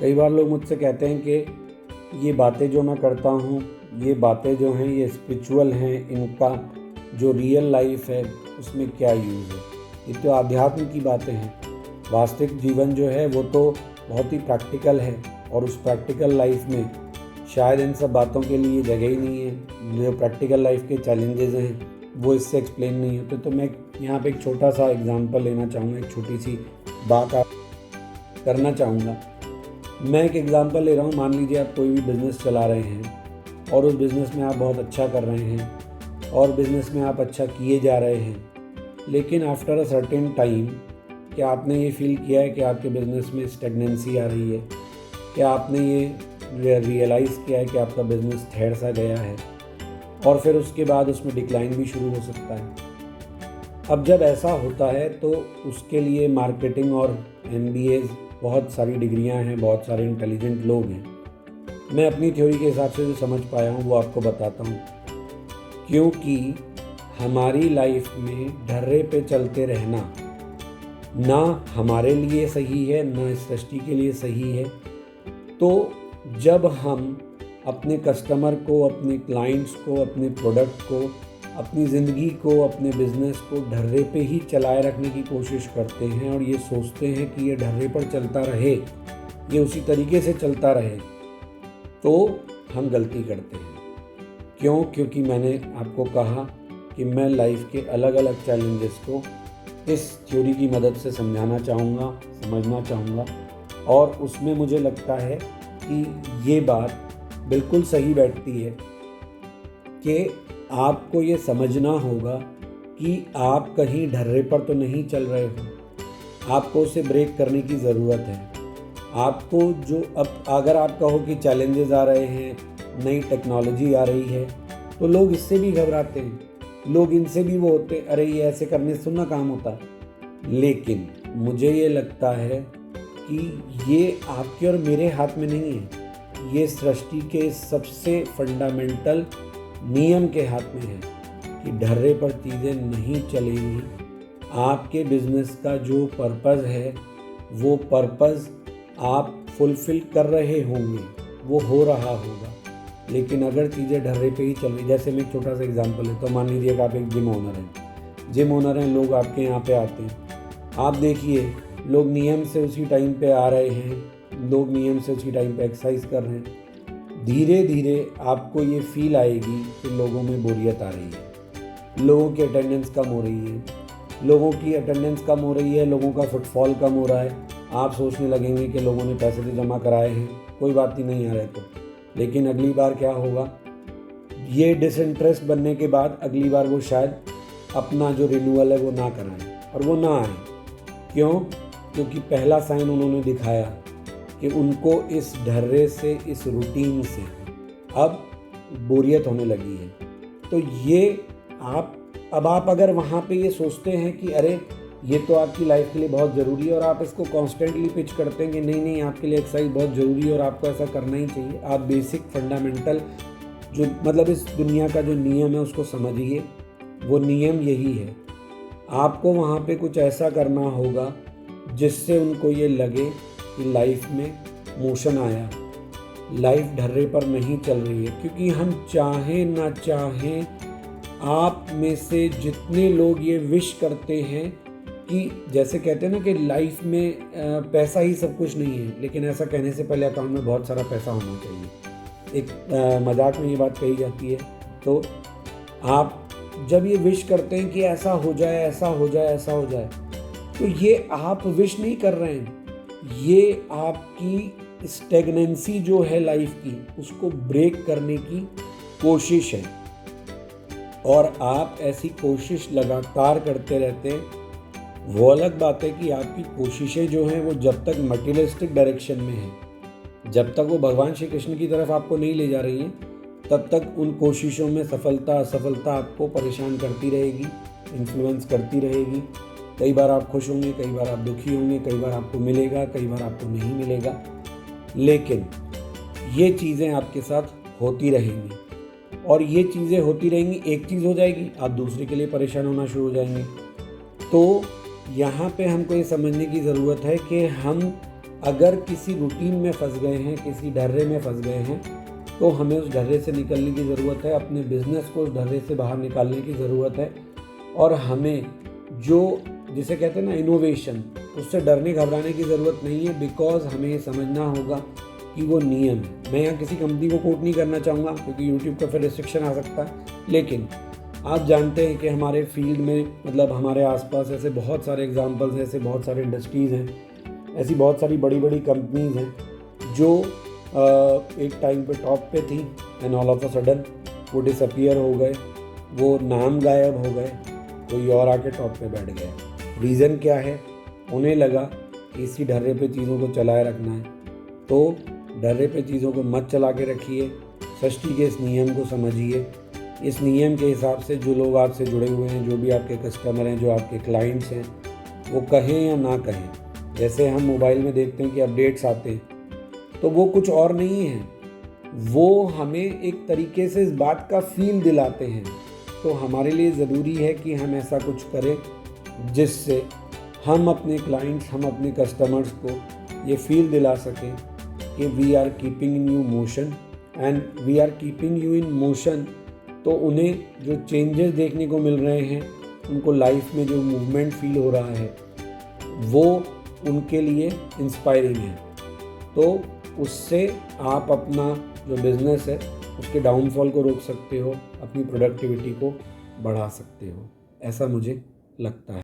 कई बार लोग मुझसे कहते हैं कि ये बातें जो मैं करता हूँ, ये बातें जो हैं ये स्पिरिचुअल हैं, इनका जो रियल लाइफ है उसमें क्या यूज़ है। ये तो आध्यात्म की बातें हैं। वास्तविक जीवन जो है वो तो बहुत ही प्रैक्टिकल है, और उस प्रैक्टिकल लाइफ में शायद इन सब बातों के लिए जगह ही नहीं है। जो प्रैक्टिकल लाइफ के चैलेंजेस हैं वो इससे एक्सप्लेन नहीं होते। तो मैं यहाँ पे एक छोटा सा एग्जांपल लेना चाहूँगा, एक छोटी सी बात आप करना चाहूँगा। मैं एक एग्जांपल ले रहा हूँ। मान लीजिए आप कोई भी बिज़नेस चला रहे हैं और उस बिज़नेस में आप बहुत अच्छा कर रहे हैं और बिज़नेस में आप अच्छा किए जा रहे हैं, लेकिन आफ्टर अ सर्टेन टाइम क्या आपने ये फील किया है कि आपके बिज़नेस में स्टेगनेंसी आ रही है? क्या आपने ये रियलाइज़ किया है कि आपका बिज़नेस ठहर सा गया है और फिर उसके बाद उसमें डिक्लाइन भी शुरू हो सकता है? अब जब ऐसा होता है तो उसके लिए मार्केटिंग और MBAs, बहुत सारी डिग्रियां हैं, बहुत सारे इंटेलिजेंट लोग हैं। मैं अपनी थ्योरी के हिसाब से जो समझ पाया हूँ वो आपको बताता हूँ। क्योंकि हमारी लाइफ में ढर्रे पे चलते रहना ना हमारे लिए सही है, ना इस सृष्टि के लिए सही है। तो जब हम अपने कस्टमर को, अपने क्लाइंट्स को, अपने प्रोडक्ट को, अपनी ज़िंदगी को, अपने बिज़नेस को ढर्रे पे ही चलाए रखने की कोशिश करते हैं और ये सोचते हैं कि ये ढर्रे पर चलता रहे, ये उसी तरीके से चलता रहे, तो हम गलती करते हैं। क्यों? क्योंकि मैंने आपको कहा कि मैं लाइफ के अलग अलग चैलेंजेस को इस थ्योरी की मदद से समझाना चाहूँगा, समझना चाहूँगा, और उसमें मुझे लगता है कि ये बात बिल्कुल सही बैठती है कि आपको ये समझना होगा कि आप कहीं ढर्रे पर तो नहीं चल रहे हो। आपको उसे ब्रेक करने की ज़रूरत है। आपको जो अब अगर आप कहो कि चैलेंजेस आ रहे हैं, नई टेक्नोलॉजी आ रही है, तो लोग इससे भी घबराते हैं। लोग इनसे भी वो होते, अरे ये ऐसे करने से ना काम होता है। लेकिन मुझे ये लगता है कि ये आपके और मेरे हाथ में नहीं है। ये सृष्टि के सबसे फंडामेंटल नियम के हाथ में है कि ढर्रे पर चीज़ें नहीं चलेंगी। आपके बिजनेस का जो पर्पज़ है वो पर्पज़ आप फुलफ़िल कर रहे होंगे, वो हो रहा होगा। लेकिन अगर चीज़ें ढर्रे पे ही चल रही, जैसे मैं एक छोटा सा एग्जांपल लेता हूँ। मान लीजिए कि आप एक जिम ओनर हैं, लोग आपके यहाँ पे आते हैं। आप देखिए, लोग नियम से उसी टाइम पे आ रहे हैं, लोग नियम से उसी टाइम पे एक्सरसाइज कर रहे हैं। धीरे धीरे आपको ये फील आएगी कि लोगों में बोरियत आ रही है, लोगों की अटेंडेंस कम हो रही है, लोगों का फुटफॉल कम हो रहा है। आप सोचने लगेंगे कि लोगों ने पैसे तो जमा कराए हैं, कोई बात ही नहीं आ रहे तो। लेकिन अगली बार क्या होगा, ये डिसइंटरेस्ट बनने के बाद अगली बार वो शायद अपना जो रिन्यूअल है वो ना कराएं और वो ना आए। क्यों? क्योंकि पहला साइन उन्होंने दिखाया कि उनको इस ढर्रे से, इस रूटीन से अब बोरियत होने लगी है। तो ये आप अगर वहाँ पे ये सोचते हैं कि अरे ये तो आपकी लाइफ के लिए बहुत ज़रूरी है, और आप इसको कॉन्स्टेंटली पिच करते हैं कि नहीं आपके लिए एक्सरसाइज बहुत ज़रूरी है और आपको ऐसा करना ही चाहिए। आप बेसिक फंडामेंटल जो मतलब इस दुनिया का जो नियम है उसको समझिए। वो नियम यही है, आपको वहाँ पे कुछ ऐसा करना होगा जिससे उनको ये लगे कि लाइफ में मोशन आया, लाइफ ढर्रे पर नहीं चल रही है। क्योंकि हम चाहें ना चाहें, आप में से जितने लोग ये विश करते हैं कि, जैसे कहते हैं ना कि लाइफ में पैसा ही सब कुछ नहीं है, लेकिन ऐसा कहने से पहले अकाउंट में बहुत सारा पैसा होना चाहिए। एक मजाक में ये बात कही जाती है। तो आप जब ये विश करते हैं कि ऐसा हो जाए, ऐसा हो जाए, ऐसा हो जाए, तो ये आप विश नहीं कर रहे हैं, ये आपकी स्टेगनेंसी जो है लाइफ की, उसको ब्रेक करने की कोशिश है। और आप ऐसी कोशिश लगातार करते रहते हैं। वो अलग बात है कि आपकी कोशिशें जो हैं वो जब तक मटेरियलिस्टिक डायरेक्शन में हैं, जब तक वो भगवान श्री कृष्ण की तरफ आपको नहीं ले जा रही हैं, तब तक उन कोशिशों में सफलता असफलता आपको परेशान करती रहेगी, इन्फ्लुएंस करती रहेगी। कई बार आप खुश होंगे, कई बार आप दुखी होंगे, कई बार आपको मिलेगा, कई बार आपको नहीं मिलेगा, लेकिन ये चीज़ें आपके साथ होती रहेंगी। और ये चीज़ें होती रहेंगी, एक चीज़ हो जाएगी, आप दूसरे के लिए परेशान होना शुरू हो जाएंगे। तो यहाँ पे हमको ये समझने की ज़रूरत है कि हम अगर किसी रूटीन में फंस गए हैं, किसी ढर्रे में फंस गए हैं, तो हमें उस ढर्रे से निकलने की ज़रूरत है, अपने बिजनेस को उस ढर्रे से बाहर निकालने की ज़रूरत है। और हमें जो जिसे कहते हैं ना इनोवेशन, उससे डरने घबराने की ज़रूरत नहीं है, बिकॉज हमें ये समझना होगा कि वो नियम है। मैं यहाँ किसी कंपनी को कोट नहीं करना चाहूँगा क्योंकि यूट्यूब का फिर रिस्ट्रिक्शन आ सकता है, लेकिन आप जानते हैं कि हमारे फील्ड में मतलब हमारे आसपास ऐसे बहुत सारे एग्जांपल्स हैं, ऐसे बहुत सारे इंडस्ट्रीज़ हैं, ऐसी बहुत सारी बड़ी बड़ी कंपनीज़ हैं जो एक टाइम पे टॉप पे थी and all of a sudden वो डिसअपियर हो गए, वो नाम गायब हो गए, कोई और आके टॉप पे बैठ गया। रीज़न क्या है? उन्हें लगा कि इसी ढर्रे पे चीज़ों को चलाए रखना है। तो ढर्रे पे चीज़ों को मत चला के रखिए, सृष्टि के इस नियम को समझिए। इस नियम के हिसाब से जो लोग आपसे जुड़े हुए हैं, जो भी आपके कस्टमर हैं, जो आपके क्लाइंट्स हैं, वो कहें या ना कहें, जैसे हम मोबाइल में देखते हैं कि अपडेट्स आते हैं, तो वो कुछ और नहीं है, वो हमें एक तरीके से इस बात का फील दिलाते हैं। तो हमारे लिए ज़रूरी है कि हम ऐसा कुछ करें जिससे हम अपने क्लाइंट्स, हम अपने कस्टमर्स को ये फील दिला सकें कि we are keeping in you motion and we are keeping you in motion. तो उन्हें जो चेंजेस देखने को मिल रहे हैं, उनको लाइफ में जो मूवमेंट फील हो रहा है, वो उनके लिए इंस्पायरिंग है। तो उससे आप अपना जो बिज़नेस है उसके डाउनफॉल को रोक सकते हो, अपनी प्रोडक्टिविटी को बढ़ा सकते हो, ऐसा मुझे लगता है।